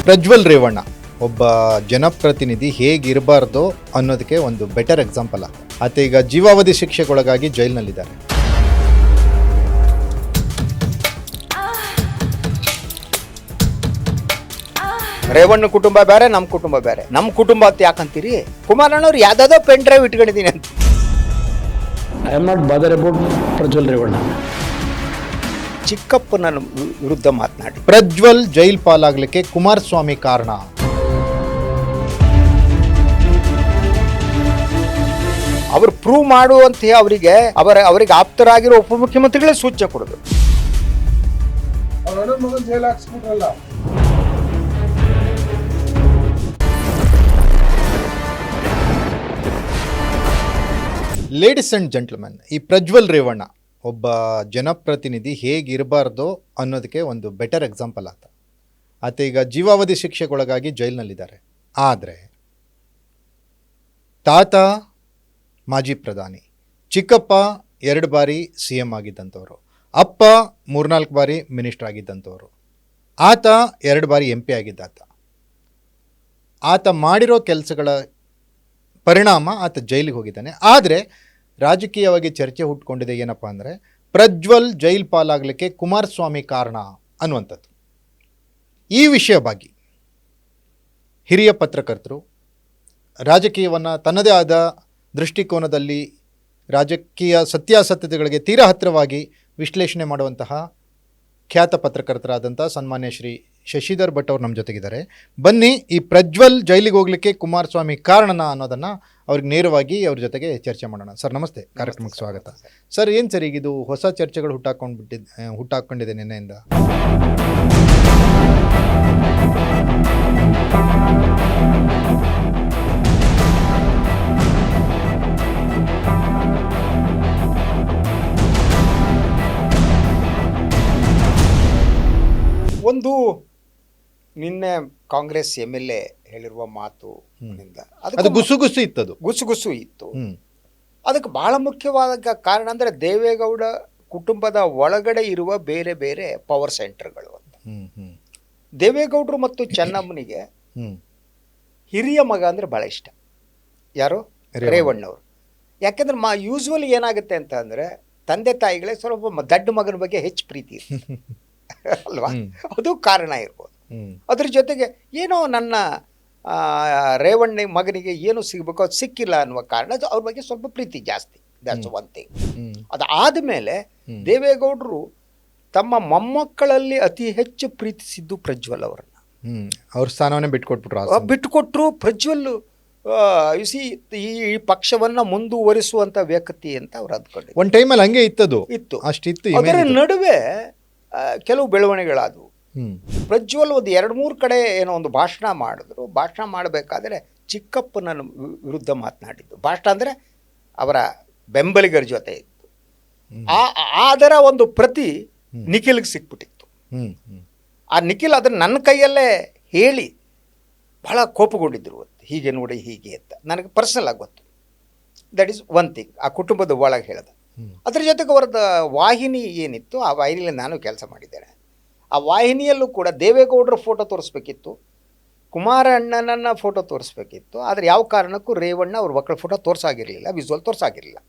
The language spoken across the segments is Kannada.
ಪ್ರಜ್ವಲ್ ರೇವಣ್ಣ ಒಬ್ಬ ಜನಪ್ರತಿನಿಧಿ ಹೇಗಿರಬಾರ್ದು ಅನ್ನೋದಕ್ಕೆ ಒಂದು ಬೆಟರ್ ಎಕ್ಸಾಂಪಲ್ ಆತ ಈಗ ಜೀವಾವಧಿ ಶಿಕ್ಷೆಗೊಳಗಾಗಿ ಜೈಲಿನಲ್ಲಿದ್ದಾರೆ. ರೇವಣ್ಣ ಕುಟುಂಬ ಬೇರೆ, ನಮ್ಮ ಕುಟುಂಬ ಬೇರೆ. ನಮ್ಮ ಕುಟುಂಬ ಅಂತ ಯಾಕಂತೀರಿ? ಕುಮಾರಣ್ಣವ್ರು ಯಾವ್ದಾದೋ ಪೆನ್ ಡ್ರೈವ್ ಇಟ್ಕೊಂಡಿದ್ದೀನಿ ಅಂತ. I am not bother about Prajwal Revanna. ಚಿಕ್ಕಪ್ಪನ ವಿರುದ್ಧ ಮಾತನಾಡಿ ಪ್ರಜ್ವಲ್ ಜೈಲ್ ಪಾಲಾಗಲಿಕ್ಕೆ ಕುಮಾರಸ್ವಾಮಿ ಕಾರಣ. ಅವ್ರು ಪ್ರೂವ್ ಮಾಡುವಂತ ಅವರಿಗೆ ಆಪ್ತರಾಗಿರೋ ಉಪಮುಖ್ಯಮಂತ್ರಿಗಳೇ ಸೂಚನೆ ಕೊಡೋದು. ಲೇಡೀಸ್ ಅಂಡ್ ಜೆಂಟ್ಲ್ಮನ್, ಈ ಪ್ರಜ್ವಲ್ ರೇವಣ್ಣ ಒಬ್ಬ ಜನಪ್ರತಿನಿಧಿ ಹೇಗಿರಬಾರ್ದು ಅನ್ನೋದಕ್ಕೆ ಒಂದು ಬೆಟರ್ ಎಕ್ಸಾಂಪಲ್ ಆತ ಈಗ ಜೀವಾವಧಿ ಶಿಕ್ಷೆಗೊಳಗಾಗಿ ಜೈಲಿನಲ್ಲಿದ್ದಾರೆ. ಆದರೆ ತಾತ ಮಾಜಿ ಪ್ರಧಾನಿ, ಚಿಕ್ಕಪ್ಪ 2 ಬಾರಿ CM ಆಗಿದ್ದಂಥವ್ರು, ಅಪ್ಪ 3-4 ಬಾರಿ ಮಿನಿಸ್ಟರ್ ಆಗಿದ್ದಂಥವ್ರು, ಆತ 2 ಬಾರಿ MP ಆಗಿದ್ದಾತ. ಆತ ಮಾಡಿರೋ ಕೆಲಸಗಳ ಪರಿಣಾಮ ಆತ ಜೈಲಿಗೆ ಹೋಗಿದ್ದಾನೆ. ಆದರೆ ರಾಜಕೀಯವಾಗಿ ಚರ್ಚೆ ಹುಟ್ಕೊಂಡಿದೆ ಏನಪ್ಪ ಅಂದರೆ, ಪ್ರಜ್ವಲ್ ಜೈಲ್ ಪಾಲಾಗಲಿಕ್ಕೆ ಕುಮಾರಸ್ವಾಮಿ ಕಾರಣ ಅನ್ನುವಂಥದ್ದು. ಈ ವಿಷಯ ಬಗ್ಗೆ ಹಿರಿಯ ಪತ್ರಕರ್ತರು ರಾಜಕೀಯವನ್ನು ತನ್ನದೇ ಆದ ದೃಷ್ಟಿಕೋನದಲ್ಲಿ ರಾಜಕೀಯ ಸತ್ಯಾಸತ್ಯತೆಗಳಿಗೆ ತೀರಾ ಹತ್ತಿರವಾಗಿ ವಿಶ್ಲೇಷಣೆ ಮಾಡುವಂತಹ ಖ್ಯಾತ ಪತ್ರಕರ್ತರಾದಂಥ ಸನ್ಮಾನ್ಯ ಶ್ರೀ ಶಶಿಧರ್ ಭಟ್ ಅವರು ನಮ್ಮ ಜೊತೆಗಿದ್ದಾರೆ. ಬನ್ನಿ, ಈ ಪ್ರಜ್ವಲ್ ಜೈಲಿಗೆ ಹೋಗಲಿಕ್ಕೆ ಕುಮಾರಸ್ವಾಮಿ ಕಾರಣನ ಅನ್ನೋದನ್ನು ಅವ್ರಿಗೆ ನೇರವಾಗಿ ಅವ್ರ ಜೊತೆಗೆ ಚರ್ಚೆ ಮಾಡೋಣ. ಸರ್ ನಮಸ್ತೆ, ಕಾರ್ಯಕ್ರಮಕ್ಕೆ ಸ್ವಾಗತ. ಸರ್, ಏನು ಸರ್ ಈಗ ಇದು ಹೊಸ ಚರ್ಚೆಗಳು ಹುಟ್ಟಾಕೊಂಡಿದೆ ನಿನ್ನೆಯಿಂದ? ಒಂದು ನಿನ್ನೆ ಕಾಂಗ್ರೆಸ್ MLA ಹೇಳಿರುವ ಮಾತು ಅದು ಗುಸುಗುಸು ಇತ್ತದು, ಗುಸುಗುಸು ಇತ್ತು. ಅದಕ್ಕೆ ಬಹಳ ಮುಖ್ಯವಾದ ಕಾರಣ ಅಂದರೆ ದೇವೇಗೌಡ ಕುಟುಂಬದ ಒಳಗಡೆ ಇರುವ ಬೇರೆ ಬೇರೆ ಪವರ್ ಸೆಂಟರ್ಗಳು ಅಂತ. ದೇವೇಗೌಡರು ಮತ್ತು ಚೆನ್ನಮ್ಮನಿಗೆ ಹಿರಿಯ ಮಗ ಅಂದರೆ ಭಾಳ ಇಷ್ಟ. ಯಾರು? ರೇವಣ್ಣವರು. ಯಾಕೆಂದ್ರೆ ಯೂಸ್ವಲಿ ಏನಾಗುತ್ತೆ ಅಂತ ಅಂದರೆ, ತಂದೆ ತಾಯಿಗಳೇ ಸ್ವಲ್ಪ ದಡ್ಡ ಮಗನ ಬಗ್ಗೆ ಹೆಚ್ಚು ಪ್ರೀತಿ ಅಲ್ವಾ? ಅದು ಕಾರಣ ಇರ್ಬೋದು. ಅದ್ರ ಜೊತೆಗೆ ಏನೋ ನನ್ನ ರೇವಣ್ಣ ಮಗನಿಗೆ ಏನು ಸಿಗಬೇಕು ಅದು ಸಿಕ್ಕಿಲ್ಲ ಅನ್ನುವ ಕಾರಣ ಅವ್ರ ಬಗ್ಗೆ ಸ್ವಲ್ಪ ಪ್ರೀತಿ ಜಾಸ್ತಿ. That's one thing. ಅದಾದಮೇಲೆ ದೇವೇಗೌಡರು ತಮ್ಮ ಮೊಮ್ಮಕ್ಕಳಲ್ಲಿ ಅತಿ ಹೆಚ್ಚು ಪ್ರೀತಿಸಿದ್ದು ಪ್ರಜ್ವಲ್ ಅವರನ್ನು. ಅವ್ರ ಸ್ಥಾನವನ್ನೇ ಬಿಟ್ಟುಕೊಟ್ರು. ಪ್ರಜ್ವಲ್ ಈ ಪಕ್ಷವನ್ನ ಮುಂದುವರಿಸುವಂತ ವ್ಯಕ್ತಿ ಅಂತ ಅವ್ರು ಅಂದ್ಕೊಂಡಿದ್ರು. ಒಂದು ಟೈಮಲ್ಲಿ ಹಂಗೆ ಇತ್ತು. ಅದರ ನಡುವೆ ಕೆಲವು ಬೆಳವಣಿಗೆಗಳಾದವು. ಪ್ರಜ್ವಲ್ ಒಂದು 2-3 ಕಡೆ ಏನೋ ಒಂದು ಭಾಷಣ ಮಾಡಿದ್ರು. ಭಾಷಣ ಮಾಡಬೇಕಾದ್ರೆ ಚಿಕ್ಕಪ್ಪನ ವಿರುದ್ಧ ಮಾತನಾಡಿದ್ದು. ಭಾಷಣ ಅಂದರೆ ಅವರ ಬೆಂಬಲಿಗರ ಜೊತೆ ಇತ್ತು. ಅದರ ಒಂದು ಪ್ರತಿ ನಿಖಿಲ್ಗೆ ಸಿಕ್ಬಿಟ್ಟಿತ್ತು. ಆ ನಿಖಿಲ್ ಅದನ್ನು ನನ್ನ ಕೈಯಲ್ಲೇ ಹೇಳಿ ಬಹಳ ಕೋಪಗೊಂಡಿದ್ರು. ಹೀಗೆ ನೋಡಿ ಹೀಗೆ ಅಂತ ನನಗೆ ಪರ್ಸನಲ್ ಆಗಿ ಗೊತ್ತು. That is one thing. ಆ ಕುಟುಂಬದ ಒಳಗೆ ಹೇಳ್ದೆ. ಅದ್ರ ಜೊತೆಗೆ ಅವರದ್ದು ವಾಹಿನಿ ಏನಿತ್ತು, ಆ ವಾಹಿನಿಯಲ್ಲಿ ನಾನು ಕೆಲಸ ಮಾಡಿದ್ದೇನೆ. ಆ ವಾಹಿನಿಯಲ್ಲೂ ಕೂಡ ದೇವೇಗೌಡರ ಫೋಟೋ ತೋರಿಸ್ಬೇಕಿತ್ತು, ಕುಮಾರಣ್ಣನ ಫೋಟೋ ತೋರಿಸ್ಬೇಕಿತ್ತು. ಆದರೆ ಯಾವ ಕಾರಣಕ್ಕೂ ರೇವಣ್ಣ ಅವ್ರ ಮಕ್ಕಳ ಫೋಟೋ ತೋರಿಸಾಗಿರಲಿಲ್ಲ, ವಿಜುವಲ್ ತೋರಿಸಾಗಿರಲಿಲ್ಲ.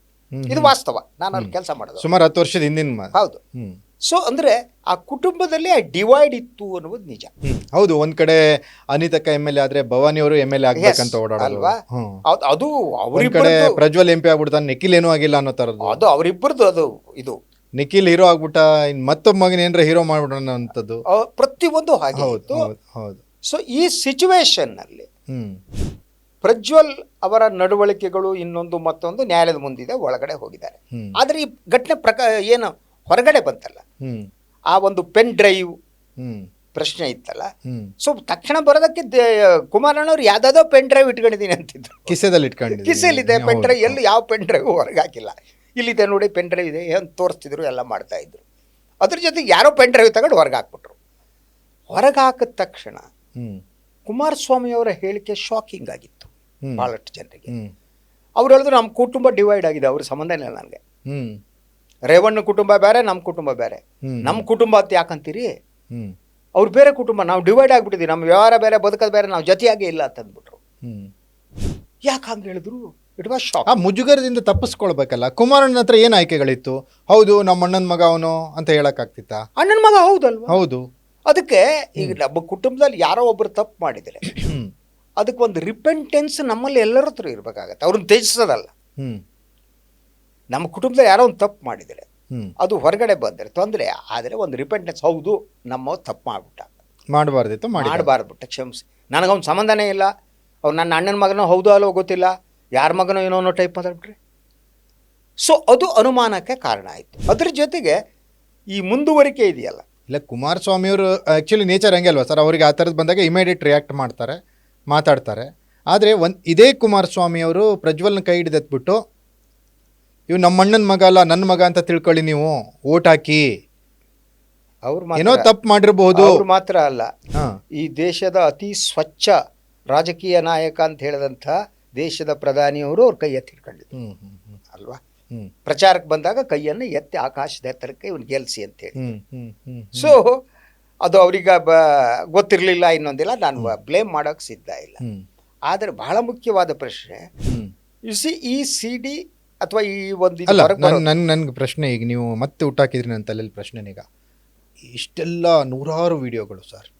ಇದು ವಾಸ್ತವ. ನಾನು ಅಲ್ಲಿ ಕೆಲಸ ಮಾಡೋದು ಸುಮಾರು 10 ವರ್ಷದ ಹಿಂದಿನ. ಹೌದು. ಸೊ ಅಂದರೆ ಆ ಕುಟುಂಬದಲ್ಲಿ ಆ ಡಿವೈಡ್ ಇತ್ತು ಅನ್ನೋದು ನಿಜ. ಹೌದು. ಒಂದ್ ಕಡೆ ಅನಿತಕ್ಕ MLA ಆದ್ರೆ ಭವಾನಿ ಅವರು MLA ಆಗ್ಬೇಕಂತ ಓಡಾಡಲ್ವಾ? ಅದು ಕಡೆ ಪ್ರಜ್ವಲ್ MP ಆಗ್ಬಿಡ್ತಾನೆ, ನಿಖಿಲ್ ಏನೂ ಆಗಿಲ್ಲ ಅನ್ನೋ ತರದ್ದು. ಅದು ಅವರಿಬ್ಬರದು. ಅದು ಇದು ನಿಖಿಲ್ ಹೀರೋ ಆಗ್ಬಿಟ್ಟ, ಮತ್ತೊಬ್ಬ ಮಗನ ಏನ್ರ ಹೀರೋ ಮಾಡ್ಬಿಡೋಣ ಅಂತದ್ದು ಪ್ರತಿಯೊಂದು ಹಾಗೆ. ಹೌದು. ಸೊ ಈ ಸಿಚುವೇಶನ್ ನಲ್ಲಿ ಪ್ರಜ್ವಲ್ ಅವರ ನಡವಳಿಕೆಗಳು ಇನ್ನೊಂದು ಮತ್ತೊಂದು ನ್ಯಾಯಾಲಯದ ಮುಂದಿದೆ, ಒಳಗಡೆ ಹೋಗಿದ್ದಾರೆ. ಆದ್ರೆ ಈ ಘಟನೆ ಏನು ಹೊರಗಡೆ ಬಂತಲ್ಲ, ಆ ಒಂದು ಪೆನ್ ಡ್ರೈವ್ ಪ್ರಶ್ನೆ ಇತ್ತಲ್ಲ, ಸೊ ತಕ್ಷಣ ಬರೋದಕ್ಕೆ ಕುಮಾರಣ್ಣವ್ರು ಯಾವ್ದಾದೋ ಪೆನ್ ಡ್ರೈವ್ ಇಟ್ಕೊಂಡಿದ್ದೀನಿ ಅಂತಿದ್ರು. ಕಿಸೆಯಲ್ಲಿದೆ ಪೆನ್ ಡ್ರೈವ್. ಎಲ್ಲಿ ಯಾವ ಪೆನ್ ಡ್ರೈವ್ ಹೊರಗೆ ಹಾಕಿಲ್ಲ. ಇಲ್ಲಿದೆ ನೋಡಿ ಪೆನ್ ಡ್ರೈವ್ ಇದೆ ಏನು ತೋರಿಸ್ತಿದ್ರು, ಎಲ್ಲ ಮಾಡ್ತಾ ಇದ್ರು. ಅದ್ರ ಜೊತೆಗೆ ಯಾರೋ ಪೆನ್ ಡ್ರೈವ್ ತಗೊಂಡು ಹೊರಗೆ ಹಾಕ್ಬಿಟ್ರು. ಹೊರಗೆ ಹಾಕಿದ ತಕ್ಷಣ ಕುಮಾರಸ್ವಾಮಿ ಅವರ ಹೇಳಿಕೆ ಶಾಕಿಂಗ್ ಆಗಿತ್ತು ಬಹಳಷ್ಟು ಜನರಿಗೆ. ಅವ್ರು ಹೇಳಿದ್ರು ನಮ್ಮ ಕುಟುಂಬ ಡಿವೈಡ್ ಆಗಿದೆ, ಅವ್ರ ಸಂಬಂಧನೇ ಇಲ್ಲ ನನಗೆ. ರೇವಣ್ಣ ಕುಟುಂಬ ಬೇರೆ, ನಮ್ಮ ಕುಟುಂಬ ಬೇರೆ. ನಮ್ಮ ಕುಟುಂಬ ಅಂತ ಯಾಕಂತೀರಿ? ಅವ್ರು ಬೇರೆ ಕುಟುಂಬ, ನಾವು ಡಿವೈಡ್ ಆಗಿಬಿಟ್ಟಿದ್ದೀವಿ, ನಮ್ಮ ವ್ಯವಹಾರ ಬೇರೆ ಬದುಕೋದು ಬೇರೆ, ನಾವು ಜೊತೆಯಾಗೇ ಇಲ್ಲ ಅಂತಂದ್ಬಿಟ್ರು. ಯಾಕೆ ಹಂಗೆ ಹೇಳಿದ್ರು? It was shock. ಆ ಮುಜುಗರದಿಂದ ತಪ್ಪಿಸ್ಕೊಳ್ಬೇಕಲ್ಲ. ಕುಮಾರಣ್ಣನ ಹತ್ರ ಏನು ಆಯ್ಕೆಗಳಿತ್ತು? ಹೌದು ನಮ್ಮ ಅಣ್ಣನ ಮಗ ಅವನು ಅಂತ ಹೇಳಕ್ಕಾಗ್ತಿತ್ತ? ಅಣ್ಣನ ಮಗ ಹೌದಲ್ವಾ? ಹೌದು. ಅದಕ್ಕೆ ಈಗ ನಮ್ಮ ಕುಟುಂಬದಲ್ಲಿ ಯಾರೋ ಒಬ್ರು ತಪ್ಪು ಮಾಡಿದರೆ ಅದಕ್ಕೆ ಒಂದು ರಿಪೆಂಟೆನ್ಸ್ ನಮ್ಮಲ್ಲಿ ಎಲ್ಲರ ಹತ್ರ ಇರಬೇಕಾಗತ್ತೆ. ಅವ್ರನ್ನ ತ್ಯಜಿಸೋದಲ್ಲ. ನಮ್ಮ ಕುಟುಂಬದಲ್ಲಿ ಯಾರೋ ಒಂದು ತಪ್ಪು ಮಾಡಿದರೆ ಅದು ಹೊರಗಡೆ ಬಂದರೆ ತೊಂದರೆ, ಆದರೆ ಒಂದು ರಿಪೆಂಟೆನ್ಸ್, ಹೌದು ನಮ್ಮ ತಪ್ಪು ಮಾಡಿಬಿಟ್ಟ, ಮಾಡಬಾರ್ದಿತ್ತು, ಮಾಡಬಾರ್ದ್ಬಿಟ್ಟ, ಕ್ಷಮಿಸಿ, ನನಗವ್ನ ಸಂಬಂಧನೇ ಇಲ್ಲ, ಅವ್ನು ನನ್ನ ಅಣ್ಣನ ಮಗನೋ ಹೌದು ಅಲ್ಲೋ ಗೊತ್ತಿಲ್ಲ, ಯಾರ ಮಗನೋ ಏನೋ ಅನ್ನೋ ಟೈಪ್ ಮಾತಾಡ್ಬಿಟ್ರೆ. ಸೊ ಅದು ಅನುಮಾನಕ್ಕೆ ಕಾರಣ ಆಯಿತು. ಅದ್ರ ಜೊತೆಗೆ ಈ ಮುಂದುವರಿಕೆ ಇದೆಯಲ್ಲ. ಇಲ್ಲ, ಕುಮಾರಸ್ವಾಮಿ ಅವರು ಆ್ಯಕ್ಚುಲಿ ನೇಚರ್ ಹಂಗೆ ಅಲ್ವಾ ಸರ್? ಅವರಿಗೆ ಆ ಥರದ್ದು ಬಂದಾಗ ಇಮಿಡಿಯೇಟ್ ರಿಯಾಕ್ಟ್ ಮಾಡ್ತಾರೆ, ಮಾತಾಡ್ತಾರೆ. ಆದರೆ ಇದೇ ಕುಮಾರಸ್ವಾಮಿ ಅವರು ಪ್ರಜ್ವಲ್ನ ಕೈ ಹಿಡಿದೆತ್ಬಿಟ್ಟು ಇವು ನಮ್ಮ ಅಣ್ಣನ ಮಗ ಅಲ್ಲ ನನ್ನ ಮಗ ಅಂತ ತಿಳ್ಕೊಳ್ಳಿ, ನೀವು ಓಟ್ ಹಾಕಿ, ಅವ್ರು ಏನೋ ತಪ್ಪು ಮಾಡಿರಬಹುದು. ಅವ್ರು ಮಾತ್ರ ಅಲ್ಲ, ಈ ದೇಶದ ಅತಿ ಸ್ವಚ್ಛ ರಾಜಕೀಯ ನಾಯಕ ಅಂತ ಹೇಳಿದಂಥ ದೇಶದ ಪ್ರಧಾನಿಯವರು ಅವ್ರ ಕೈ ಎತ್ತಿ ಹಿಡ್ಕೊಂಡಿದ್ರು ಅಲ್ವಾ? ಪ್ರಚಾರಕ್ಕೆ ಬಂದಾಗ ಕೈಯನ್ನು ಎತ್ತಿ ಆಕಾಶದ ಎತ್ತರಕ್ಕೆ ಇವ್ನು ಗೆಲ್ಸಿ ಅಂತೇಳಿ. ಸೊ ಅದು ಅವ್ರಿಗೆ ಗೊತ್ತಿರಲಿಲ್ಲ, ಇನ್ನೊಂದಿಲ್ಲ, ನಾನು ಬ್ಲೇಮ್ ಮಾಡೋಕೆ ಸಿದ್ಧ ಇಲ್ಲ. ಆದರೆ ಬಹಳ ಮುಖ್ಯವಾದ ಪ್ರಶ್ನೆ, ಈ ಸಿ ಡಿ ಅಥವಾ ಈ ಒಂದು ನನ್ಗೆ ಪ್ರಶ್ನೆ, ಈಗ ನೀವು ಮತ್ತೆ ಹುಟ್ಟಾಕಿದ್ರಿ ನನ್ನ ತಲೆಯಲ್ಲಿ ಪ್ರಶ್ನೆನೀಗ, ಇಷ್ಟೆಲ್ಲ ನೂರಾರು ವಿಡಿಯೋಗಳು ಸರ್,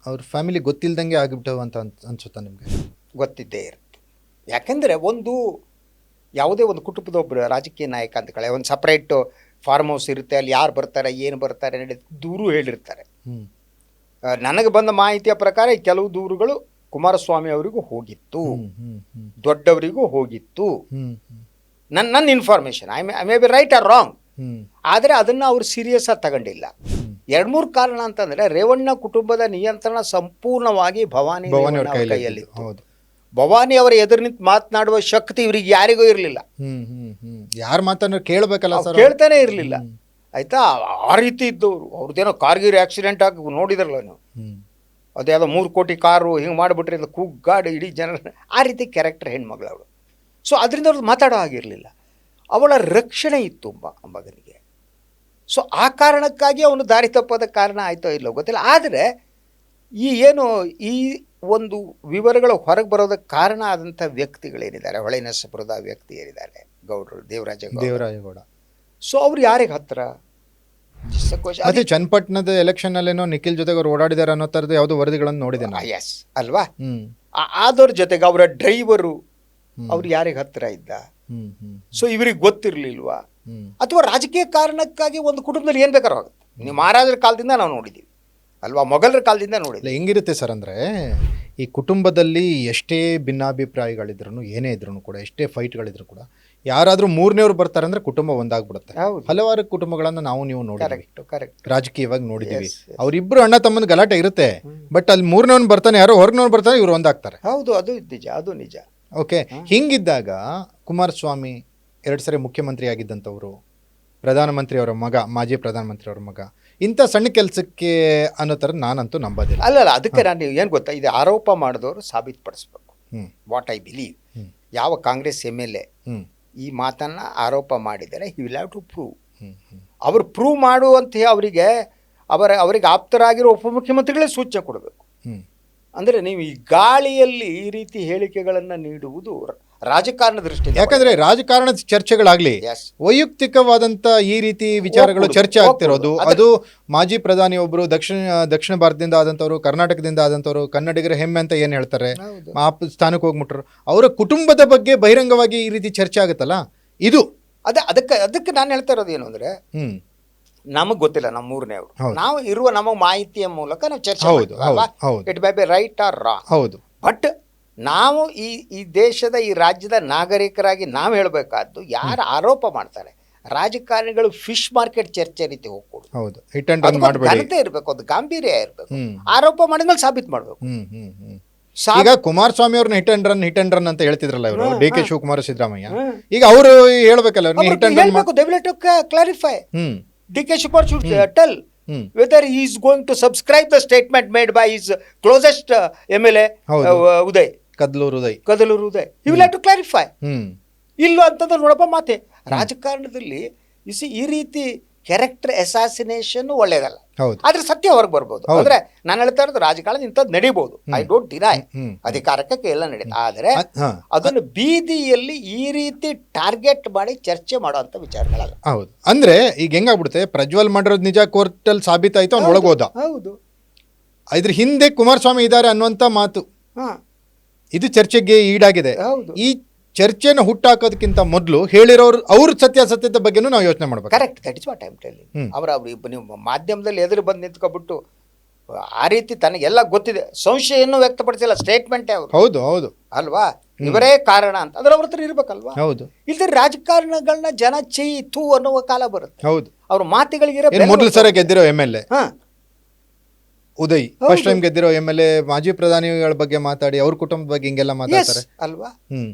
ಅವ್ರ ಫ್ಯಾಮಿಲಿ ಗೊತ್ತಿಲ್ದಂಗೆ ಆಗಿಬಿಟ್ಟವು ಅಂತ ಅನ್ಸುತ್ತಾ ನಿಮಗೆ? ಗೊತ್ತಿದ್ದೇ ಇರುತ್ತೆ. ಯಾಕೆಂದರೆ ಯಾವುದೇ ಒಂದು ಕುಟುಂಬದ ಒಬ್ಬರು ರಾಜಕೀಯ ನಾಯಕ ಅಂತ ಕಳೆ ಒಂದು ಸಪ್ರೇಟ್ ಫಾರ್ಮ್ ಹೌಸ್ ಇರುತ್ತೆ, ಅಲ್ಲಿ ಯಾರು ಬರ್ತಾರೆ ಏನು ಬರ್ತಾರೆ ನಡೆದು ದೂರು ಹೇಳಿರ್ತಾರೆ. ನನಗೆ ಬಂದ ಮಾಹಿತಿಯ ಪ್ರಕಾರ ಕೆಲವು ದೂರುಗಳು ಕುಮಾರಸ್ವಾಮಿ ಅವರಿಗೂ ಹೋಗಿತ್ತು, ದೊಡ್ಡವರಿಗೂ ಹೋಗಿತ್ತು, ನನ್ನ information. I may be right or wrong. ಆದರೆ ಅದನ್ನು ಅವರು ಸೀರಿಯಸ್ ಆಗಿ ತಗೊಂಡಿಲ್ಲ. 2-3 ಕಾರಣ ಅಂತಂದರೆ, ರೇವಣ್ಣ ಕುಟುಂಬದ ನಿಯಂತ್ರಣ ಸಂಪೂರ್ಣವಾಗಿ ಭವಾನಿ ಕೈಯಲ್ಲಿತ್ತು. ಭವಾನಿ ಅವರ ಎದುರು ನಿಂತು ಮಾತನಾಡುವ ಶಕ್ತಿ ಇವರಿಗೆ ಯಾರಿಗೂ ಇರಲಿಲ್ಲ. ಯಾರು ಮಾತನ್ನು ಕೇಳಬೇಕಲ್ಲ ಸರ್, ಕೇಳ್ತಾನೆ ಇರಲಿಲ್ಲ. ಆಯ್ತಾ? ಆ ರೀತಿ ಇದ್ದವರು. ಅವ್ರದ್ದೇನೋ ಕಾರ್ಗಿರಿ ಆಕ್ಸಿಡೆಂಟ್ ಆಗಿ ನೋಡಿದ್ರಲ್ಲ ನೀವು, ಅದು ಯಾವುದೋ 3 ಕೋಟಿ ಕಾರು ಹಿಂಗೆ ಮಾಡಿಬಿಟ್ರೆ ಅಂತ ಕೂಗಾಡಿ ಇಡೀ ಜನರ, ಆ ರೀತಿ ಕ್ಯಾರೆಕ್ಟರ್ ಹೆಣ್ಮಗಳು ಅವಳು. ಸೊ ಅದರಿಂದ ಅವ್ರದ್ದು ಮಾತಾಡೋ ಆಗಿರಲಿಲ್ಲ. ಅವಳ ರಕ್ಷಣೆ ಇತ್ತು ಮಗನಿಗೆ. ಸೊ ಆ ಕಾರಣಕ್ಕಾಗಿ ಅವನು ದಾರಿ ತಪ್ಪೋದ ಕಾರಣ ಆಯಿತೋ ಇಲ್ಲೋ ಗೊತ್ತಿಲ್ಲ. ಆದರೆ ಈ ಒಂದು ವಿವರಗಳು ಹೊರಗೆ ಬರೋದಕ್ಕೆ ಕಾರಣ ಆದಂಥ ವ್ಯಕ್ತಿಗಳೇನಿದ್ದಾರೆ, ಹೊಳೆನರಸೀಪುರದ ವ್ಯಕ್ತಿ ಏನಿದ್ದಾರೆ ಗೌಡರು, ದೇವರಾಜಗೌಡ. ಸೊ ಅವ್ರು ಯಾರಿಗೆ ಹತ್ರ? ಮತ್ತೆ ಚನ್ನಪಟ್ಟಣದ ಎಲೆಕ್ಷನ್ ಅಲ್ಲೇನೋ ನಿಖಿಲ್ ಜೊತೆಗೆ ಅವ್ರು ಓಡಾಡಿದಾರೆ ಅನ್ನೋ ಥರದ್ದು ಯಾವುದೋ ವರದಿಗಳನ್ನು ನೋಡಿದೆ. ಎಸ್ ಅಲ್ವಾ? ಆದವ್ರ ಜೊತೆಗೆ ಅವರ ಡ್ರೈವರು ಅವ್ರು ಯಾರಿಗೆ ಹತ್ರ ಇದ್ದ? ಸೊ ಇವ್ರಿಗೆ ಗೊತ್ತಿರಲಿಲ್ವಾ? ಅಥವಾ ರಾಜಕೀಯ ಕಾರಣಕ್ಕಾಗಿ ಒಂದು ಕುಟುಂಬದಲ್ಲಿ ಏನು ಬೇಕಾದ್ರೂ ಆಗುತ್ತೆ. ನೀವು ಮಹಾರಾಜರ ಕಾಲದಿಂದ ನಾವು ನೋಡಿದ್ದೀವಿ ಅಲ್ವಾ, ಮೊಘಲರ ಕಾಲದಿಂದ ನೋಡಿದ್ವಿ. ಹೆಂಗಿರುತ್ತೆ ಸರ್ ಅಂದರೆ, ಈ ಕುಟುಂಬದಲ್ಲಿ ಎಷ್ಟೇ ಭಿನ್ನಾಭಿಪ್ರಾಯಗಳಿದ್ರು, ಏನೇ ಇದ್ರು ಕೂಡ, ಎಷ್ಟೇ ಫೈಟ್ಗಳಿದ್ರು ಕೂಡ, ಯಾರಾದರೂ 3ನೇವ್ರು ಬರ್ತಾರೆ ಅಂದರೆ ಕುಟುಂಬ ಒಂದಾಗ್ಬಿಡುತ್ತೆ. ಹಲವಾರು ಕುಟುಂಬಗಳನ್ನು ನೀವು ನೋಡಿದ್ವಿ, ರಾಜಕೀಯವಾಗಿ ನೋಡಿದ್ದೀವಿ. ಅವರಿಬ್ಬರು ಅಣ್ಣ ತಮ್ಮನ ಗಲಾಟೆ ಇರುತ್ತೆ, ಬಟ್ ಅಲ್ಲಿ 3ನೇವ್ನು ಬರ್ತಾನೆ, ಯಾರೋ ಹೊರಗಿನವ್ನು ಬರ್ತಾನೆ, ಇವ್ರು ಒಂದಾಗ್ತಾರೆ. ಹೌದು, ಅದು ನಿಜ, ಅದು ನಿಜ. ಓಕೆ, ಹಿಂಗಿದ್ದಾಗ ಕುಮಾರಸ್ವಾಮಿ 2 ಸರಿ ಮುಖ್ಯಮಂತ್ರಿ ಆಗಿದ್ದಂಥವ್ರು, ಪ್ರಧಾನಮಂತ್ರಿ ಅವರ ಮಗ, ಮಾಜಿ ಪ್ರಧಾನಮಂತ್ರಿ ಅವರ ಮಗ, ಇಂಥ ಸಣ್ಣ ಕೆಲಸಕ್ಕೆ ಅನ್ನೋ ಥರ ನಾನಂತೂ ನಂಬೋದಿಲ್ಲ. ಅಲ್ಲ, ಅದಕ್ಕೆ ನಾನು ಏನು ಗೊತ್ತಾ, ಇದು ಆರೋಪ ಮಾಡಿದವರು ಸಾಬೀತುಪಡಿಸ್ಬೇಕು. ವಾಟ್ ಐ ಬಿಲೀವ್, ಯಾವ ಕಾಂಗ್ರೆಸ್ MLA ಈ ಮಾತನ್ನು ಆರೋಪ ಮಾಡಿದರೆ he will have to prove. ಅವರು ಪ್ರೂವ್ ಮಾಡುವಂತೆ ಅವರಿಗೆ ಆಪ್ತರಾಗಿರೋ ಉಪಮುಖ್ಯಮಂತ್ರಿಗಳೇ ಸೂಚನೆ ಕೊಡಬೇಕು. ಅಂದರೆ ನೀವು ಈ ಗಾಳಿಯಲ್ಲಿ ಈ ರೀತಿ ಹೇಳಿಕೆಗಳನ್ನು ನೀಡುವುದು ರಾಜಕಾರಣ ದೃಷ್ಟಿ. ಯಾಕಂದ್ರೆ ರಾಜಕಾರಣದ ಚರ್ಚೆಗಳಾಗ್ಲಿ, ವೈಯಕ್ತಿಕವಾದಂತ ಈ ರೀತಿ ವಿಚಾರಗಳು ಚರ್ಚೆ ಆಗ್ತಿರೋದು, ಅದು ಮಾಜಿ ಪ್ರಧಾನಿ ಒಬ್ರು ದಕ್ಷಿಣ ಭಾರತದಿಂದ ಆದಂಥವ್ರು, ಕರ್ನಾಟಕದಿಂದ ಆದಂಥವ್ರು, ಕನ್ನಡಿಗರ ಹೆಮ್ಮೆ ಅಂತ ಏನು ಹೇಳ್ತಾರೆ, ಆ ಸ್ಥಾನಕ್ಕೆ ಹೋಗ್ಬಿಟ್ರು, ಅವರ ಕುಟುಂಬದ ಬಗ್ಗೆ ಬಹಿರಂಗವಾಗಿ ಈ ರೀತಿ ಚರ್ಚೆ ಆಗುತ್ತಲ್ಲ, ಇದು ಅದಕ್ಕೆ ನಾನು ಹೇಳ್ತಾ ಇರೋದು ಏನು ಅಂದ್ರೆ, ನಮಗೆ ಗೊತ್ತಿಲ್ಲ, ನಮ್ಮ 3ನೇವ್ರು, ನಾವು ಇರುವ ನಮ್ಮ ಮಾಹಿತಿಯ ಮೂಲಕ ನಾವು ಚರ್ಚೆ it may be right or wrong. ಹೌದು, ಬಟ್ ನಾವು ಈ ದೇಶದ, ಈ ರಾಜ್ಯದ ನಾಗರಿಕರಾಗಿ ನಾವು ಹೇಳಬೇಕಾದ್ದು, ಯಾರು ಆರೋಪ ಮಾಡ್ತಾರೆ ರಾಜಕಾರಣಿಗಳು ಫಿಶ್ ಮಾರ್ಕೆಟ್ ಚರ್ಚೆ ರೀತಿ ಹೋಗ್ಕೊಡು. ಹೌದು, ಘನತೆ ಇರಬೇಕು, ಅದು ಗಾಂಭೀರ್ಯ ಇರಬೇಕು. ಆರೋಪ ಮಾಡಿದ್ಮೇಲೆ ಸಾಬೀತು ಮಾಡಬೇಕು. ಈಗ ಕುಮಾರಸ್ವಾಮಿ ಅವ್ರನ್ನ ಹಿಟ್ ಅಂಡ್ ರನ್ ಅಂತ ಹೇಳ್ತಿದ್ರಲ್ಲ ಇವರು, DK ಶಿವಕುಮಾರ್, ಸಿದ್ದರಾಮಯ್ಯ, ಈಗ ಅವರು ಹೇಳ್ಬೇಕಲ್ಲ, clarify. DK Shivakumar should tell whether he is going to subscribe the statement made by his closest MLA Uday, Kadaluru Uday. He will have to clarify. ಇಲ್ಲೋ ಅಂತಂದ್ರೆ ನೋಡಪ್ಪ, ಮಾತೆ ರಾಜಕಾರಣದಲ್ಲಿ ಈ ರೀತಿ ಕ್ಯಾರೆಕ್ಟರ್ ಅಸಾಸಿನೇಷನ್ ಒಳ್ಳೇದಲ್ಲ. ಹೌದು. ಆದ್ರೆ ಸತ್ಯ ಹೊರಗೆ ಬರ್ಬೋದು. ಅಂದ್ರೆ ನಾನು ಹೇಳ್ತಾ ಇರೋದು ರಾಜಕಾರಣದ ಇಂಥದ್ದು ನಡೀಬಹುದು. ಐ ಡೋಂಟ್ ಡಿನೈ, ಅಧಿಕಾರಕ್ಕೆ ಎಲ್ಲ ನಡೀತು. ಆದರೆ ಅದನ್ನು ಬೀದಿಯಲ್ಲಿ ಈ ರೀತಿ ಟಾರ್ಗೆಟ್ ಮಾಡಿ ಚರ್ಚೆ ಮಾಡುವಂತ ವಿಚಾರಗಳಲ್ಲ. ಹೌದು. ಅಂದ್ರೆ ಈಗ ಹೆಂಗಾಗ್ಬಿಡುತ್ತೆ, ಪ್ರಜ್ವಲ್ ಮಾಡಿರೋದು ನಿಜ, ಕೋರ್ಟಲ್ಲಿ ಸಾಬೀತಾಯ್ತು, ಅವ್ನು ಒಳಗೋದ. ಹೌದು. ಇದ್ರ ಹಿಂದೆ ಕುಮಾರಸ್ವಾಮಿ ಇದ್ದಾರೆ ಅನ್ನುವಂತ ಮಾತು, ಇದು ಚರ್ಚೆಗೆ ಈಡಾಗಿದೆ. ಹೌದು. ಈ ಚರ್ಚೆನ ಹುಟ್ಟಾಕೋದಕ್ಕಿಂತ ಮೊದಲು ಹೇಳಿರೋರು ಅವ್ರ ಸತ್ಯಾಸತ್ಯತೆ ಬಗ್ಗೆನೂ ನಾವು ಯೋಚನೆ ಮಾಡ್ಬೇಕು. Correct, that is what I am telling. ನೀವು ಮಾಧ್ಯಮದಲ್ಲಿ ಎದುರು ಬಂದು ನಿಂತ್ಕೊಬಿಟ್ಟು ಆ ರೀತಿ ತನಗೆಲ್ಲ ಗೊತ್ತಿದೆ, ಸಂಶಯನ್ನು ವ್ಯಕ್ತಪಡಿಸಿಲ್ಲ, ಸ್ಟೇಟ್ಮೆಂಟೇ ಅವರು. ಹೌದು ಹೌದು ಅಲ್ವಾ, ಇವರೇ ಕಾರಣ ಅಂತ ಅಂದ್ರೆ ಅವ್ರ ಹತ್ರ ಇರ್ಬೇಕಲ್ವಾ. ಹೌದು. ಇಲ್ದ್ರೆ ರಾಜಕಾರಣಗಳನ್ನ ಜನ ಚೈ ತೂ ಅನ್ನುವ ಕಾಲ ಬರುತ್ತೆ. ಹೌದು. ಅವ್ರ ಮಾತುಗಳಿಗಿರೋ ಮೊದಲು ಸರ ಗೆದ್ದಿರೋ MLA ಹಾ ಉದಯ್, ಫಸ್ಟ್ ಟೈಮ್ ಗೆದ್ದಿರೋ MLA, ಮಾಜಿ ಪ್ರಧಾನಿಗಳ ಬಗ್ಗೆ ಮಾತಾಡಿ ಅವ್ರ ಕುಟುಂಬದ ಬಗ್ಗೆ ಹಿಂಗೆಲ್ಲ ಮಾತಾಡ್ತಾರೆ ಅಲ್ವಾ.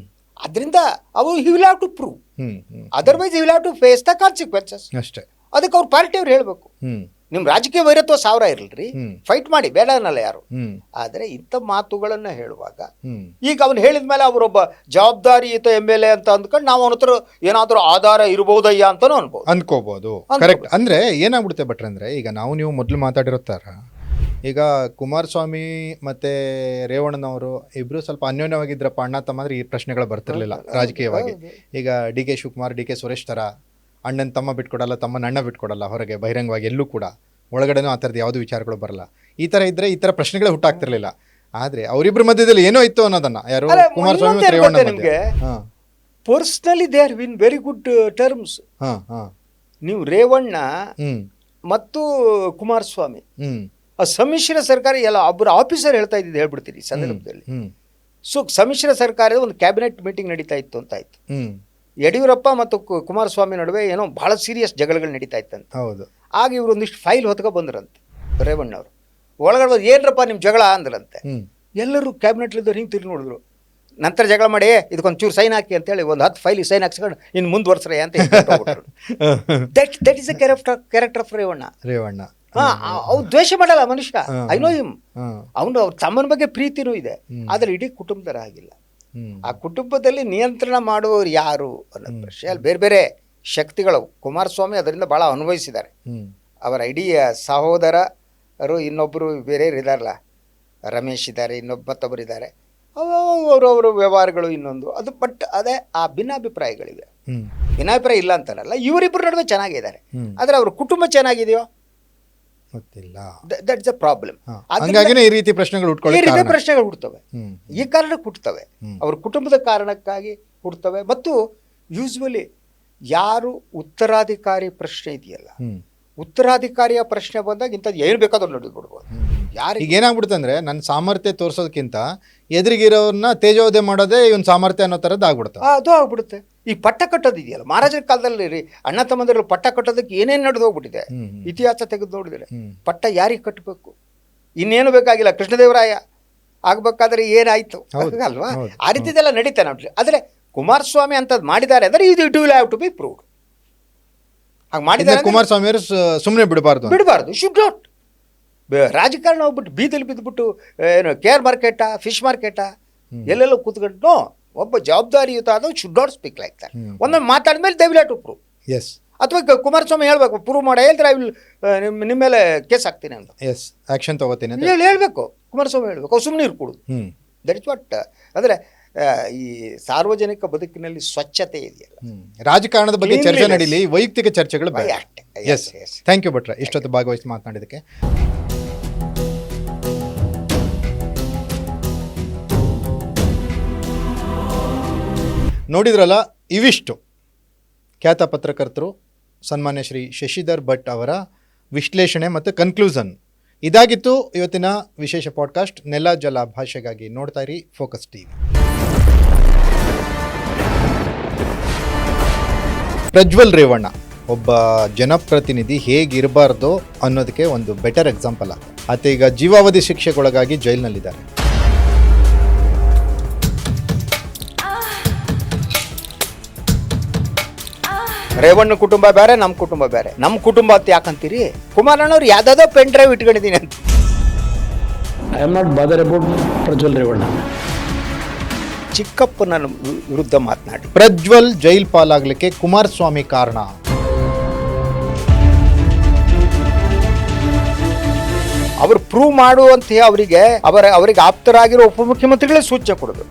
ಅದರಿಂದ ಅವರು you will have to prove, otherwise you will have to face the consequences. ಅಷ್ಟೇ. ಅದಕ್ಕೆ ಅವ್ರ ಪಾರ್ಟಿಯವ್ರು ಹೇಳ್ಬೇಕು, ನಿಮ್ ರಾಜಕೀಯ ವೈರತ್ವ 1000 ಇರಲ್ರಿ, ಫೈಟ್ ಮಾಡಿ, ಬೇಡ ಅನ್ನಲ್ಲ ಯಾರು. ಆದ್ರೆ ಇಂಥ ಮಾತುಗಳನ್ನ ಹೇಳುವಾಗ ಈಗ ಅವ್ನು ಹೇಳಿದ ಮೇಲೆ ಅವರೊಬ್ಬ ಜವಾಬ್ದಾರಿಯುತ MLA ಅಂತ ಅಂದ್ಕೊಂಡು ನಾವು ಅವನ ಹತ್ರ ಏನಾದ್ರೂ ಆಧಾರ ಇರಬಹುದಯ್ಯ ಅಂತಾನು ಅನ್ಕೋಬಹುದು. ಕರೆಕ್ಟ್. ಅಂದ್ರೆ ಏನಾಗ್ಬಿಡುತ್ತೆ ಭಟ್ರೆ ಅಂದ್ರೆ, ಈಗ ನೀವು ಮೊದಲು ಮಾತಾಡಿರೋ ತರ ಈಗ ಕುಮಾರಸ್ವಾಮಿ ಮತ್ತೆ ರೇವಣ್ಣನವರು ಇಬ್ರು ಸ್ವಲ್ಪ ಅನ್ಯೋನ್ಯವಾಗಿದ್ರಪ್ಪ, ಅಣ್ಣ ತಮ್ಮ ಅಂದ್ರೆ ಈ ಪ್ರಶ್ನೆಗಳು ಬರ್ತಿರ್ಲಿಲ್ಲ ರಾಜಕೀಯವಾಗಿ. ಈಗ DK ಶಿವಕುಮಾರ್, DK ಸುರೇಶ್ ತರ ಅಣ್ಣನ ತಮ್ಮ ಬಿಟ್ಕೊಡಲ್ಲ, ತಮ್ಮನ ಅಣ್ಣ ಬಿಟ್ಕೊಡಲ್ಲ ಹೊರಗೆ ಬಹಿರಂಗವಾಗಿ, ಎಲ್ಲೂ ಕೂಡ ಒಳಗಡೆನೂ ಆ ಥರದ್ದು ಯಾವುದು ವಿಚಾರಗಳು ಬರಲ್ಲ. ಈ ಥರ ಇದ್ರೆ ಈ ಥರ ಪ್ರಶ್ನೆಗಳೇ ಹುಟ್ಟಾಗ್ತಿರ್ಲಿಲ್ಲ. ಆದ್ರೆ ಅವರಿಬ್ಬರ ಮಧ್ಯದಲ್ಲಿ ಏನೋ ಇತ್ತು ಅನ್ನೋದನ್ನ ಯಾರು ಕುಮಾರಸ್ವಾಮಿ ಮತ್ತು ರೇವಣ್ಣ ನಿಮಗೆ personally they are win very good terms. ನೀವು ರೇವಣ್ಣ ಮತ್ತು ಕುಮಾರಸ್ವಾಮಿ ಆ ಸಮ್ಮಿಶ್ರ ಸರ್ಕಾರ ಎಲ್ಲ ಒಬ್ಬರು ಆಫೀಸರ್ ಹೇಳ್ತಾ ಇದ್ದಿದ್ದು ಹೇಳ್ಬಿಡ್ತೀರಿ ಈ ಸಂದರ್ಭದಲ್ಲಿ. ಸೊ ಸಮ್ಮಿಶ್ರ ಸರ್ಕಾರದ ಒಂದು ಕ್ಯಾಬಿನೆಟ್ ಮೀಟಿಂಗ್ ನಡೀತಾ ಇತ್ತು ಅಂತ ಆಯ್ತು. ಯಡಿಯೂರಪ್ಪ ಮತ್ತು ಕುಮಾರಸ್ವಾಮಿ ನಡುವೆ ಏನೋ ಬಹಳ ಸೀರಿಯಸ್ ಜಗಳಗಳು ನಡೀತಾ ಇತ್ತಂತೆ. ಹೌದು. ಆಗ ಇವರು ಒಂದಿಷ್ಟು ಫೈಲ್ ಹೊತ್ಕೊ ಬಂದ್ರಂತೆ ರೇವಣ್ಣವರು. ಒಳಗಡೆ ಬಂದು ಏನ್ರಪ್ಪ ನಿಮ್ಮ ಜಗಳ ಅಂದ್ರಂತೆ. ಎಲ್ಲರೂ ಕ್ಯಾಬಿನೆಟ್ಲಿದ್ದವ್ರು ಹಿಂಗೆ ತಿರುಗಿ ನೋಡಿದ್ರು. ನಂತರ ಜಗಳ ಮಾಡಿ ಇದಕ್ಕೊಂದು ಚೂರು ಸೈನ್ ಹಾಕಿ ಅಂತೇಳಿ ಒಂದು 10 ಫೈಲಿಗೆ ಸೈನ್ ಹಾಕ್ಸ್ಕೊಂಡು ಇನ್ನು ಮುಂದುವರ್ಸ್ರೆ ಅಂತ. That is a character of Revanna. ಅವ್ರು ದ್ವೇಷ ಮಾಡಲ್ಲ ಮನುಷ್ಯ. I know him. ಅವನು ಅವ್ರ ತಮ್ಮನ ಬಗ್ಗೆ ಪ್ರೀತಿನೂ ಇದೆ. ಆದ್ರೆ ಇಡೀ ಕುಟುಂಬದರ ಆಗಿಲ್ಲ. ಆ ಕುಟುಂಬದಲ್ಲಿ ನಿಯಂತ್ರಣ ಮಾಡುವವರು ಯಾರು ಅನ್ನೋದು ಪ್ರಶ್ನೆ. ಅಲ್ಲಿ ಬೇರೆ ಬೇರೆ ಶಕ್ತಿಗಳು, ಕುಮಾರಸ್ವಾಮಿ ಅದರಿಂದ ಬಹಳ ಅನುಭವಿಸಿದ್ದಾರೆ. ಅವರ ಇಡೀ ಸಹೋದರರು ಇನ್ನೊಬ್ಬರು ಬೇರೆ ಇದಾರಲ್ಲ, ರಮೇಶ್ ಇದ್ದಾರೆ, ಮತ್ತೊಬ್ಬರು ಇದ್ದಾರೆ, ಅವರವರ ವ್ಯವಹಾರಗಳು ಇನ್ನೊಂದು ಅದು. ಬಟ್ ಅದೇ ಆ ಭಿನ್ನಾಭಿಪ್ರಾಯಗಳಿವೆ. ಭಿನ್ನಾಭಿಪ್ರಾಯ ಇಲ್ಲ ಅಂತಾರಲ್ಲ, ಇವರಿಬ್ಬರ ನಡುವೆ ಚೆನ್ನಾಗಿದ್ದಾರೆ. ಆದ್ರೆ ಅವ್ರ ಕುಟುಂಬ ಚೆನ್ನಾಗಿದೆಯೋ ಗೊತ್ತಿಲ್ಲ. That's a problem. ಹಾಗಾಗಿ ಈ ರೀತಿ ಪ್ರಶ್ನೆಗಳು ಹುಡ್ತವೆ. ಈ ಕಾರಣಕ್ಕೆ ಹುಡ್ತವೆ, ಅವ್ರ ಕುಟುಂಬದ ಕಾರಣಕ್ಕಾಗಿ ಹುಡ್ತವೆ. ಮತ್ತು ಯೂಸ್ವಲಿ ಯಾರು ಉತ್ತರಾಧಿಕಾರಿ ಪ್ರಶ್ನೆ ಇದೆಯಲ್ಲ, ಉತ್ತರಾಧಿಕಾರಿಯ ಪ್ರಶ್ನೆ ಬಂದಾಗ ಇಂಥದ್ದು ಏನು ಬೇಕಾದ್ರೂ ನೋಡಿಬಿಡ್ಬೋದು. ಈಗ ಏನಾಗ್ಬಿಡುತ್ತೆ ಅಂದ್ರೆ, ನನ್ನ ಸಾಮರ್ಥ್ಯ ತೋರಿಸೋದಕ್ಕಿಂತ ಎದುರಿಗಿರೋನ್ನ ತೇಜೋವಧೆ ಮಾಡೋದೇ ಇವನ್ ಸಾಮರ್ಥ್ಯ ಅನ್ನೋ ಥರದ್ದು ಆಗ್ಬಿಡುತ್ತೆ. ಅದು ಆಗ್ಬಿಡುತ್ತೆ. ಈ ಪಟ್ಟ ಕಟ್ಟೋದು ಇದೆಯಲ್ಲ, ಮಹಾರಾಜರ ಕಾಲದಲ್ಲಿ ರೀ ಅಣ್ಣ ತಮ್ಮಂದಿರು ಪಟ್ಟ ಕಟ್ಟೋದಕ್ಕೆ ಏನೇನು ನಡೆದು ಹೋಗ್ಬಿಟ್ಟಿದೆ. ಇತಿಹಾಸ ತೆಗೆದು ನೋಡಿದ್ರೆ ಪಟ್ಟ ಯಾರಿಗೆ ಕಟ್ಟಬೇಕು, ಇನ್ನೇನು ಬೇಕಾಗಿಲ್ಲ. ಕೃಷ್ಣದೇವರಾಯ ಆಗ್ಬೇಕಾದ್ರೆ ಏನಾಯ್ತು ಅಲ್ವಾ, ಆ ರೀತಿದೆಲ್ಲ ನಡೀತಾ ನೋಡ್ರಿ. ಆದ್ರೆ ಕುಮಾರಸ್ವಾಮಿ ಅಂತದ್ ಮಾಡಿದ್ದಾರೆ ಅಂದ್ರೆ it will have to be proved. ಹಾಗೆ ಮಾಡಿದ್ದಾರೆ. ಕುಮಾರಸ್ವಾಮಿ ಅವರು ಸುಮ್ಮನೆ ಬಿಡಬಾರ್ದು. Should not. ರಾಜಕಾರಣ ಹೋಗ್ಬಿಟ್ಟು ಬೀದಿಲಿ ಬಿದ್ದುಬಿಟ್ಟು ಏನು ಕೇರ್ ಮಾರ್ಕೆಟಾ, ಫಿಶ್ ಮಾರ್ಕೆಟಾ, ಎಲ್ಲೆಲ್ಲೋ ಕೂತ್ಕೊಂಡು ನೋ, ಒಬ್ಬ ಜವಾಬ್ದಾರಿಯುತ ಆದವು should not speak like that. ಒಮ್ಮೆ ಮಾತಾಡಿದ್ಮೇಲೆ they will have to prove. Yes. ಅಥವಾ ಕುಮಾರಸ್ವಾಮಿ ಹೇಳ್ಬೇಕು, ಪ್ರೂವ್ ಮಾಡಿ ಹೇಳ್ತಾರೆ ಐ ವಿಲ್ ನಿಮ್ಮ ಮೇಲೆ ಕೇಸ್ ಹಾಕ್ತೀನಿ ಅಂತ. ಎಸ್, ಆಕ್ಷನ್ ತಗೋತೀನಿ ಹೇಳ್ಬೇಕು. ಕುಮಾರಸ್ವಾಮಿ ಹೇಳ್ಬೇಕು, ಅವ್ರು ಸುಮ್ಮನೆ ಇರ್ಕೊಡುದು. That is what. ಅಂದರೆ ಈ ಸಾರ್ವಜನಿಕ ಬದುಕಿನಲ್ಲಿ ಸ್ವಚ್ಛತೆ ಇದೆಯಲ್ಲ, ರಾಜಕಾರಣದ ಬಗ್ಗೆ ಚರ್ಚೆ ನಡೀಲಿ, ವೈಯಕ್ತಿಕ ಚರ್ಚೆಗಳು ಬೇಡ. ಎಸ್. ಥ್ಯಾಂಕ್ ಯು ಭಟ್ರೆ, ಇಷ್ಟೊತ್ತು ಭಾಗವಹಿಸಿ ಮಾತನಾಡಿದಕ್ಕೆ. ನೋಡಿದ್ರಲ್ಲ, ಇವಿಷ್ಟು ಖ್ಯಾತ ಪತ್ರಕರ್ತರು ಸನ್ಮಾನ್ಯ ಶ್ರೀ ಶಶಿಧರ್ ಭಟ್ ಅವರ ವಿಶ್ಲೇಷಣೆ ಮತ್ತು ಕನ್ಕ್ಲೂಷನ್. ಇದಾಗಿತ್ತು ಇವತ್ತಿನ ವಿಶೇಷ ಪಾಡ್ಕಾಸ್ಟ್. ನೆಲ ಜಲ ಭಾಷೆಗಾಗಿ ನೋಡ್ತಾ ಇರಿ ಫೋಕಸ್ ಟಿವಿ. ಪ್ರಜ್ವಲ್ ರೇವಣ್ಣ ಒಬ್ಬ ಜನಪ್ರತಿನಿಧಿ ಹೇಗಿರಬಾರ್ದು ಅನ್ನೋದಕ್ಕೆ ಒಂದು ಬೆಟರ್ ಎಕ್ಸಾಂಪಲ್ ಆತ ಈಗ ಜೀವಾವಧಿ ಶಿಕ್ಷೆಗೊಳಗಾಗಿ ಜೈಲಿನಲ್ಲಿದ್ದಾರೆ. ರೇವಣ್ಣ ಕುಟುಂಬ ಬೇರೆ, ನಮ್ಮ ಕುಟುಂಬ ಬೇರೆ. ನಮ್ಮ ಕುಟುಂಬ ಅಂತ ಯಾಕಂತೀರಿ? ಕುಮಾರಣ್ಣವ್ರು ಯಾವ್ದಾದೋ ಪೆನ್ ಡ್ರೈವ್ ಇಟ್ಕೊಂಡಿದ್ದೀನಿ ಅಂತ. I am not bother about Prajwal Revanna. ಚಿಕ್ಕಪ್ಪನ ವಿರುದ್ಧ ಮಾತನಾಡಿ ಪ್ರಜ್ವಲ್ ಜೈಲ್ ಪಾಲಾಗಲಿಕ್ಕೆ ಕುಮಾರಸ್ವಾಮಿ ಕಾರಣ. ಅವರು ಪ್ರೂವ್ ಮಾಡುವಂತ ಅವರಿಗೆ ಅವರಿಗೆ ಆಪ್ತರಾಗಿರೋ ಉಪಮುಖ್ಯಮಂತ್ರಿಗಳೇ ಸೂಚನೆ ಕೊಡೋದು.